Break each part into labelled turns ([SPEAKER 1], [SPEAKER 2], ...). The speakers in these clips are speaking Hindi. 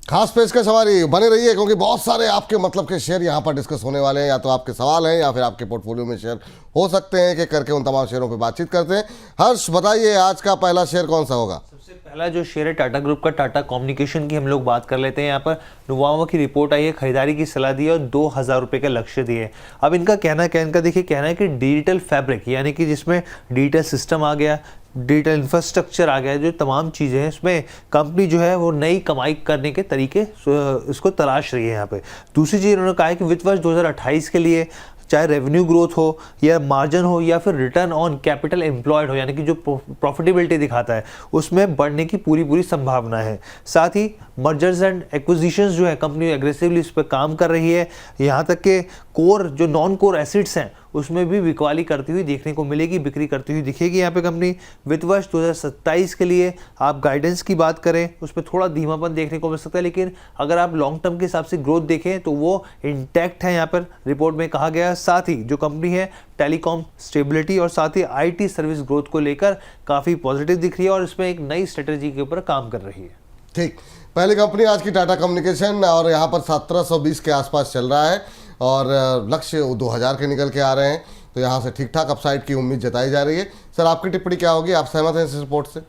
[SPEAKER 1] खास पेशकश हमारी बने रही है, क्योंकि बहुत सारे आपके मतलब के शेयर यहाँ पर डिस्कस होने वाले हैं। या तो आपके सवाल हैं या फिर आपके पोर्टफोलियो में शेयर हो सकते हैं कि करके उन तमाम शेयरों पे बातचीत करते हैं। हर्ष, बताइए आज का पहला शेयर कौन सा होगा?
[SPEAKER 2] सबसे पहला जो शेयर है टाटा ग्रुप का, टाटा कम्युनिकेशन की हम लोग बात कर लेते हैं। यहाँ पर नुवामा की रिपोर्ट आई है, खरीदारी की सलाह दी है और 2000 रुपये का लक्ष्य दिए। अब इनका कहना क्या, इनका देखिए कहना है कि डिजिटल फैब्रिक यानी कि जिसमें डिजिटल सिस्टम आ गया, डिजिटल इंफ्रास्ट्रक्चर आ गया, जो तमाम चीज़ें हैं इसमें कंपनी जो है वो नई कमाई करने के तरीके इसको तलाश रही है। यहाँ पे दूसरी चीज़ उन्होंने कहा है कि वित्त वर्ष 2028 के लिए चाहे रेवेन्यू ग्रोथ हो या मार्जिन हो या फिर रिटर्न ऑन कैपिटल एम्प्लॉयड हो, यानी कि जो प्रॉफिटेबिलिटी दिखाता है उसमें बढ़ने की पूरी संभावना है। साथ ही मर्जर्स एंड एक्विजिशंस जो है कंपनी एग्रेसिवली इस पर काम कर रही है। यहाँ तक के कोर जो नॉन कोर एसिड्स हैं उसमें भी बिकवाली करती हुई देखने को मिलेगी, बिक्री करती हुई दिखेगी यहाँ पे कंपनी। वित्त वर्ष 2027 के लिए आप गाइडेंस की बात करें उस पर थोड़ा धीमापन देखने को मिल सकता है, लेकिन अगर आप लॉन्ग टर्म के हिसाब से ग्रोथ देखें तो वो इंटैक्ट है यहाँ पर रिपोर्ट में कहा गया है। साथ ही जो कंपनी है टेलीकॉम स्टेबिलिटी और साथ ही IT सर्विस ग्रोथ को लेकर काफ़ी पॉजिटिव दिख रही है और इसमें एक नई स्ट्रेटेजी के ऊपर काम कर रही है।
[SPEAKER 1] ठीक, पहली कंपनी आज की टाटा कम्युनिकेशन, और यहाँ पर 1720 के आसपास चल रहा है और लक्ष्य 2000 के निकल के आ रहे हैं, तो यहाँ से ठीक ठाक अपसाइड की उम्मीद जताई जा रही है। सर, आपकी टिप्पणी क्या होगी? आप सहमत हैं इस रिपोर्ट से?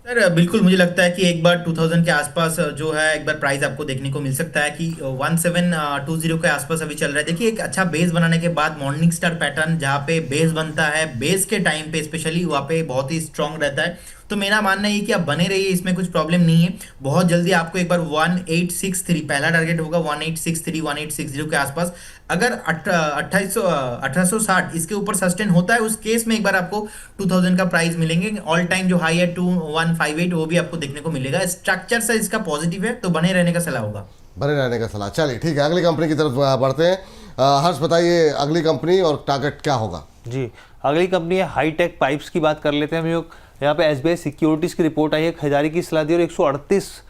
[SPEAKER 3] सर बिल्कुल, मुझे लगता है कि एक बार 2000 के आसपास जो है एक बार प्राइस आपको देखने को मिल सकता है कि 1720 के आसपास अभी चल रहा है। देखिए, एक अच्छा बेस बनाने के बाद मॉर्निंग स्टार पैटर्न जहाँ पे बेस बनता है, बेस के टाइम पे स्पेशली वहाँ पे बहुत ही स्ट्रांग रहता है। तो मेरा मानना है कि आप बने रहिए, इसमें कुछ प्रॉब्लम नहीं है। बहुत जल्दी आपको एक बार 1863 पहला टारगेट होगा, 1863 1860 के आसपास। अगर 1860 इसके ऊपर सस्टेन होता है, उस केस में एक बार आपको 2000 का प्राइस मिलेंगे। ऑल टाइम जो हाई है 2158 वो भी आपको देखने को मिलेगा। स्ट्रक्चर से इसका पॉजिटिव है, तो बने रहने का सलाह होगा।
[SPEAKER 1] बने रहने का सलाह। चलिए ठीक है, अगली कंपनी की तरफ बढ़ते हैं। हर्ष, बताइए अगली कंपनी और टारगेट क्या होगा?
[SPEAKER 2] जी, अगली कंपनी है हाईटेक पाइप्स की बात कर लेते हैं हम लोग। यहाँ पे SBI सिक्योरिटीज़ की रिपोर्ट आई है, खरीदारी की सलाह दी और 138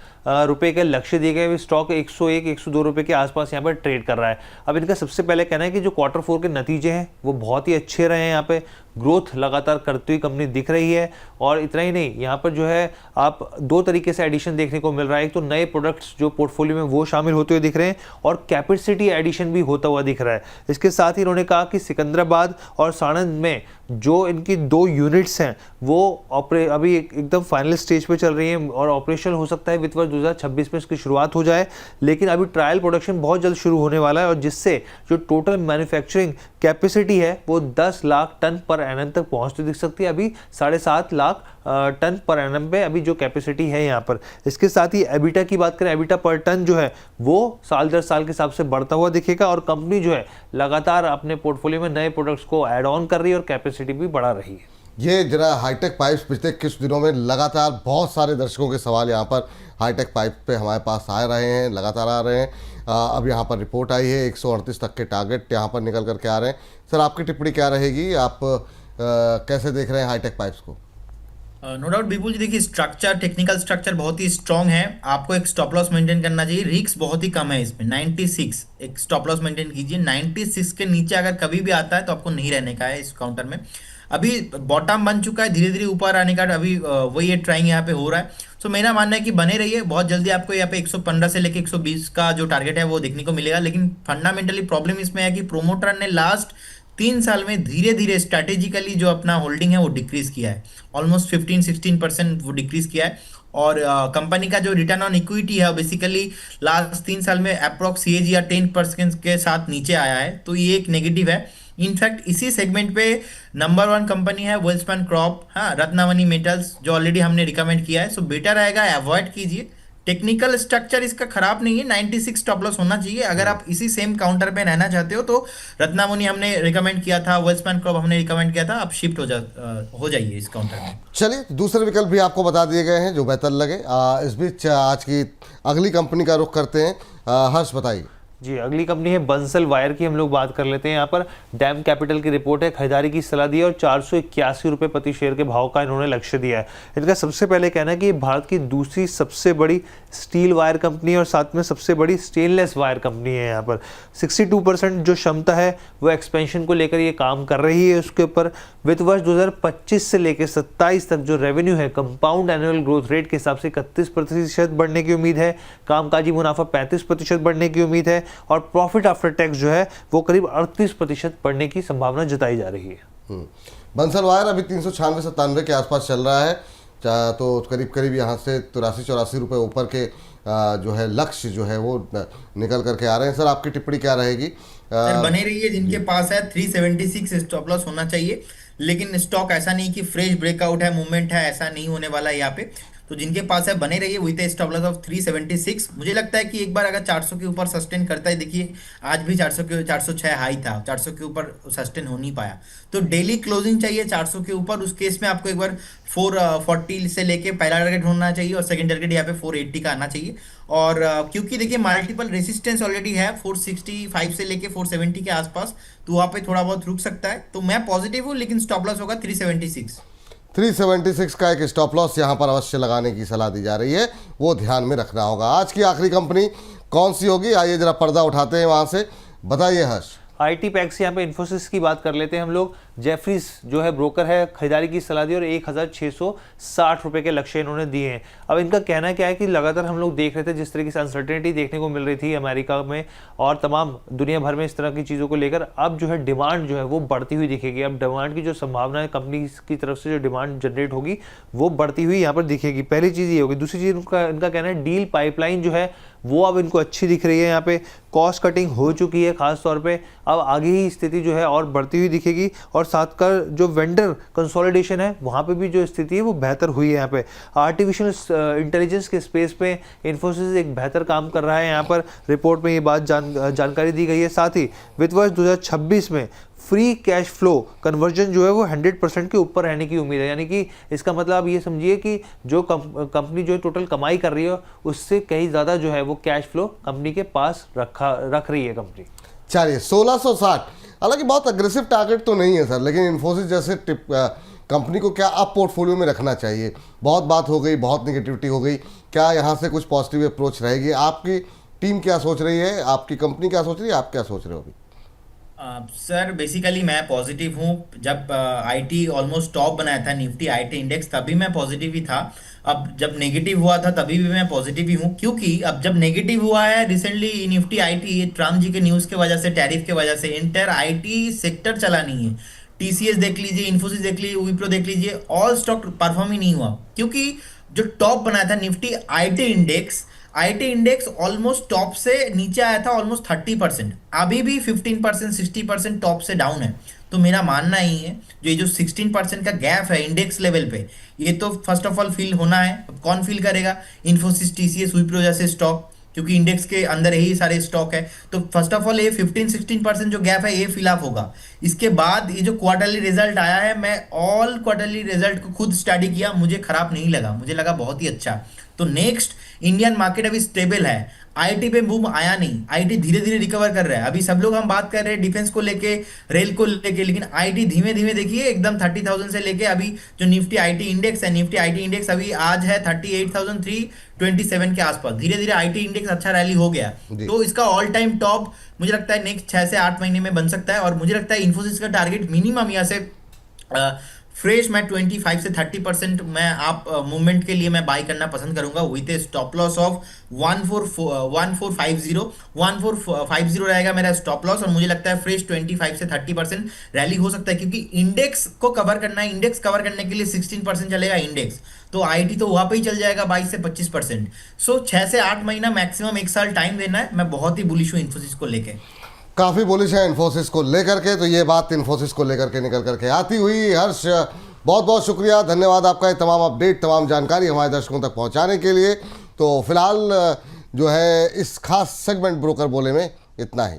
[SPEAKER 2] रुपये के लक्ष्य दिए गए। स्टॉक 101-102 रुपये के आसपास यहाँ पर ट्रेड कर रहा है। अब इनका सबसे पहले कहना है कि जो Q4 के नतीजे हैं वो बहुत ही अच्छे रहे हैं। यहाँ पे ग्रोथ लगातार करती हुई कंपनी दिख रही है और इतना ही नहीं, यहाँ पर जो है आप दो तरीके से एडिशन देखने को मिल रहा है। एक तो नए प्रोडक्ट्स जो पोर्टफोलियो में वो शामिल होते हुए दिख रहे हैं और कैपेसिटी एडिशन भी होता हुआ दिख रहा है। इसके साथ ही इन्होंने कहा कि सिकंदराबाद और साणंद में जो इनकी 2 यूनिट्स हैं वो अभी एकदम फाइनल स्टेज पे चल रही हैं और ऑपरेशनल हो सकता है वित्त वर्ष 2026 में इसकी शुरुआत हो जाए, लेकिन अभी ट्रायल प्रोडक्शन बहुत जल्द शुरू होने वाला है और जिससे जो टोटल मैन्युफैक्चरिंग कैपेसिटी है वो 10 लाख टन पर एनम तक पहुंचती दिख सकती है। अभी 7.5 लाख टन पर एनम पे अभी जो कैपेसिटी है यहाँ पर। इसके साथ ही एबिटा की बात करें, एबिटा पर टन जो है वो साल दर साल के हिसाब से बढ़ता हुआ दिखेगा और कंपनी जो है लगातार अपने पोर्टफोलियो में नए प्रोडक्ट्स को ऐड ऑन कर रही है और कैपेसिटी भी बढ़ा रही है।
[SPEAKER 1] ये जरा हाईटेक पाइप्स पिछले कुछ दिनों में लगातार बहुत सारे दर्शकों के सवाल यहाँ पर हाईटेक पाइप पे हमारे पास आ रहे हैं, लगातार आ रहे हैं। अब यहाँ पर रिपोर्ट आई है, 138 तक के टारगेट यहाँ पर निकल करके आ रहे हैं। सर, आपकी टिप्पणी क्या रहेगी? आप कैसे देख रहे हैं हाईटेक पाइप्स को?
[SPEAKER 3] नो डाउट विपुल जी, देखिए स्ट्रक्चर, टेक्निकल स्ट्रक्चर बहुत ही स्ट्रांग है। आपको एक स्टॉप लॉस मेंटेन करना चाहिए, रिस्क बहुत ही कम है इसमें। 96 एक स्टॉप लॉस मेंटेन कीजिए। 96 के नीचे अगर कभी भी आता है तो आपको नहीं रहने का है इस काउंटर में। अभी बॉटम बन चुका है, धीरे धीरे ऊपर आने का अभी वही ट्राइंग यहाँ पे हो रहा है। सो मेरा मानना है कि बने रहिए, बहुत जल्दी आपको यहाँ पे 115 से लेके 120 का जो टारगेट है वो देखने को मिलेगा। लेकिन फंडामेंटली प्रॉब्लम इसमें है कि प्रोमोटर ने लास्ट 3 साल में धीरे धीरे स्ट्रैटेजिकली जो अपना होल्डिंग है वो डिक्रीज किया है। ऑलमोस्ट 15-16% वो डिक्रीज किया है और कंपनी का जो रिटर्न ऑन इक्विटी है बेसिकली लास्ट 3 साल में अप्रॉक्स CAGR 10% के साथ नीचे आया है, तो ये एक नेगेटिव है। इनफैक्ट इसी सेगमेंट पे नंबर 1 कंपनी है वेल्सपन क्रॉप, हाँ, रत्नावनी मेटल्स जो ऑलरेडी हमने रिकमेंड किया है। सो बेटर रहेगा, अवॉइड कीजिए। टेक्निकल स्ट्रक्चर इसका खराब नहीं है, 96 स्टॉप लॉस होना चाहिए। अगर आप इसी सेम काउंटर पे रहना चाहते हो तो रत्नामुनि हमने रिकमेंड किया था, वेल्सपन क्रॉप हमने रिकमेंड किया था, आप शिफ्ट हो जाइए इस काउंटर में।
[SPEAKER 1] चलिए, दूसरे विकल्प भी आपको बता दिए गए हैं जो बेहतर लगे। इस बीच आज की अगली कंपनी का रुख करते हैं। हर्ष, बताइए।
[SPEAKER 2] जी, अगली कंपनी है बंसल वायर की हम लोग बात कर लेते हैं। यहाँ पर डैम कैपिटल की रिपोर्ट है, खरीदारी की सलाह दी है और 481 रुपये प्रति शेयर के भाव का इन्होंने लक्ष्य दिया है। इनका सबसे पहले कहना है कि ये भारत की दूसरी सबसे बड़ी स्टील वायर कंपनी है और साथ में सबसे बड़ी स्टेनलेस वायर कंपनी है। यहाँ पर 62% जो क्षमता है वो एक्सपेंशन को लेकर ये काम कर रही है। उसके ऊपर वित्त वर्ष 2025 से लेकर 27 तक जो रेवेन्यू है कंपाउंड एनुअल ग्रोथ रेट के हिसाब से 31% बढ़ने की उम्मीद है, कामकाजी मुनाफा 35% बढ़ने की उम्मीद है और प्रॉफिट आफ्टर टैक्स जो है वो करीब 38% बढ़ने की संभावना जताई जा रही है।
[SPEAKER 1] बंसल वायर अभी 396-97 के आसपास चल रहा है, तो करीब करीब यहाँ से 83-84 रुपये ऊपर के जो है लक्ष्य जो है वो निकल करके आ रहे हैं। सर आपकी टिप्पणी क्या रहेगी?
[SPEAKER 3] सर बने रहिए, जिनके पास है 376 स्टॉप लॉस होना चाहिए, लेकिन स्टॉक ऐसा नहीं कि फ्रेश ब्रेकआउट है, मूवमेंट है, ऐसा नहीं होने वाला है यहाँ पे। तो जिनके पास है बने रहिए विद स्टॉप लॉस ऑफ 376। मुझे लगता है कि एक बार अगर 400 के ऊपर सस्टेन करता है, देखिए आज भी 406 हाई था, 400 के ऊपर सस्टेन हो नहीं पाया, तो डेली क्लोजिंग चाहिए 400 के ऊपर। उस केस में आपको एक बार 440 से लेके पहला टारगेट होना चाहिए और सेकंड टारगेट यहाँ पे 480 का आना चाहिए। और क्योंकि देखिए मल्टीपल रेसिस्टेंस ऑलरेडी है 465 से लेके 470 के आसपास, तो वहाँ पे थोड़ा बहुत रुक सकता है। तो मैं पॉजिटिव हूँ, लेकिन स्टॉप लॉस होगा
[SPEAKER 1] 376 का एक स्टॉप लॉस यहाँ पर अवश्य लगाने की सलाह दी जा रही है, वो ध्यान में रखना होगा। आज की आखिरी कंपनी कौन सी होगी? आइए जरा पर्दा उठाते हैं वहाँ से, बताइए हर्ष।
[SPEAKER 2] IT पैक्स यहाँ पे इन्फोसिस की बात कर लेते हैं हम लोग। जेफरीज जो है ब्रोकर है, खरीदारी की सलाह दी और 1660 रुपये के लक्ष्य इन्होंने दिए हैं। अब इनका कहना क्या है कि लगातार हम लोग देख रहे थे जिस तरीके से अनसर्टेनिटी देखने को मिल रही थी अमेरिका में और तमाम दुनिया भर में इस तरह की चीज़ों को लेकर, अब जो है डिमांड जो है वो बढ़ती हुई दिखेगी। अब डिमांड की जो संभावना है, कंपनी की तरफ से जो डिमांड जनरेट होगी वो बढ़ती हुई यहाँ पर दिखेगी। पहली चीज़ ये होगी। दूसरी चीज़ इनका कहना है डील पाइपलाइन जो है वो अब इनको अच्छी दिख रही है। यहाँ पे कॉस्ट कटिंग हो चुकी है खास तौर पे, अब आगे ही स्थिति जो है और बढ़ती हुई दिखेगी और साथ कर जो वेंडर कंसोलिडेशन है वहाँ पे भी जो स्थिति है वो बेहतर हुई है। यहाँ पे आर्टिफिशियल इंटेलिजेंस के स्पेस पे इन्फोसिस एक बेहतर काम कर रहा है। यहाँ पर रिपोर्ट में ये बात जानकारी दी गई है। साथ ही वित्त वर्ष 2026 में फ्री कैश फ्लो कन्वर्जन जो है वो 100% के ऊपर रहने की उम्मीद है। यानी कि इसका मतलब आप ये समझिए कि जो कंपनी जो टोटल कमाई कर रही है उससे कहीं ज़्यादा जो है वो कैश फ्लो कंपनी के पास रख रही है कंपनी।
[SPEAKER 1] चलिए 1660, हालांकि बहुत अग्रेसिव टारगेट तो नहीं है सर, लेकिन इन्फोसिस जैसे कंपनी को क्या आप पोर्टफोलियो में रखना चाहिए? बहुत बात हो गई, बहुत निगेटिविटी हो गई, क्या यहाँ से कुछ पॉजिटिव अप्रोच रहेगी? आपकी टीम क्या सोच रही है, आपकी कंपनी क्या सोच रही है, आप क्या सोच रहे हो अभी?
[SPEAKER 3] सर बेसिकली मैं पॉजिटिव हूँ। जब आईटी ऑलमोस्ट टॉप बनाया था निफ्टी आईटी इंडेक्स, तभी मैं पॉजिटिव ही था। अब जब नेगेटिव हुआ था तभी भी मैं पॉजिटिव ही हूँ, क्योंकि अब जब नेगेटिव हुआ है रिसेंटली निफ्टी आईटी, ट्रम्प जी के न्यूज़ के वजह से, टैरिफ के वजह से इंटर आईटी सेक्टर चला नहीं है। टीसीएस देख लीजिए, इन्फोसिस देख लीजिए, विप्रो देख लीजिए, ऑल स्टॉक परफॉर्म ही नहीं हुआ, क्योंकि जो टॉप बनाया था Nifty IT index almost top से नीचे आया था ऑलमोस्ट 30%, अभी भी 15% 60% टॉप से डाउन है। तो मेरा मानना ही है जो ये जो 16% का गैप है इंडेक्स लेवल पे, ये तो फर्स्ट ऑफ ऑल फील होना है। अब कौन फील करेगा? इन्फोसिस, टीसीएस, विप्रो जैसे स्टॉक, क्योंकि इंडेक्स के अंदर यही सारे स्टॉक है। तो फर्स्ट ऑफ ऑल ये 15-16% जो गैप है ये फिल अप होगा। इसके बाद ये जो क्वार्टरली रिजल्ट आया है, मैं ऑल क्वार्टरली रिजल्ट को खुद स्टडी किया, मुझे खराब नहीं लगा, मुझे लगा बहुत ही अच्छा। तो नेक्स्ट इंडियन मार्केट अभी स्टेबल है, आईटी पे बूम आया नहीं, आईटी धीरे धीरे रिकवर कर रहा है। अभी सब लोग हम बात कर रहे हैं डिफेंस को लेके, रेल को लेके, लेकिन आईटी धीमे धीमे देखिए एकदम 30,000 से लेके अभी जो निफ्टी आईटी इंडेक्स है, निफ्टी आईटी इंडेक्स अभी आज है 38,327 के आसपास। धीरे धीरे आईटी इंडेक्स अच्छा रैली हो गया, तो इसका ऑल टाइम टॉप मुझे लगता है नेक्स्ट 6 से 8 महीने में बन सकता है। और मुझे लगता है इन्फोसिस का टारगेट मिनिमम यहाँ से फ्रेश मैं 25 से 30% मैं आप मूवमेंट के लिए मैं बाय करना पसंद करूंगा with A stop loss of 1450 रहेगा मेरा स्टॉप लॉस। और मुझे लगता है फ्रेश 25 से 30% रैली हो सकता है, क्योंकि इंडेक्स को कवर करना है। इंडेक्स कवर करने के लिए 16% चलेगा इंडेक्स, तो आईटी तो वहां पे ही चल जाएगा 22 से 25%। सो 6 से 8 महीना मैक्सिमम 1 साल टाइम देना है। मैं बहुत ही बुलिश हूँ इन्फोसिस को लेके,
[SPEAKER 1] काफ़ी बुलिश है इन्फोसिस को लेकर के। तो ये बात इन्फोसिस को लेकर के निकल करके आती हुई, हर्ष बहुत बहुत शुक्रिया, धन्यवाद आपका ये तमाम अपडेट, तमाम जानकारी हमारे दर्शकों तक पहुंचाने के लिए। तो फिलहाल जो है इस खास सेगमेंट ब्रोकर बोले में इतना ही।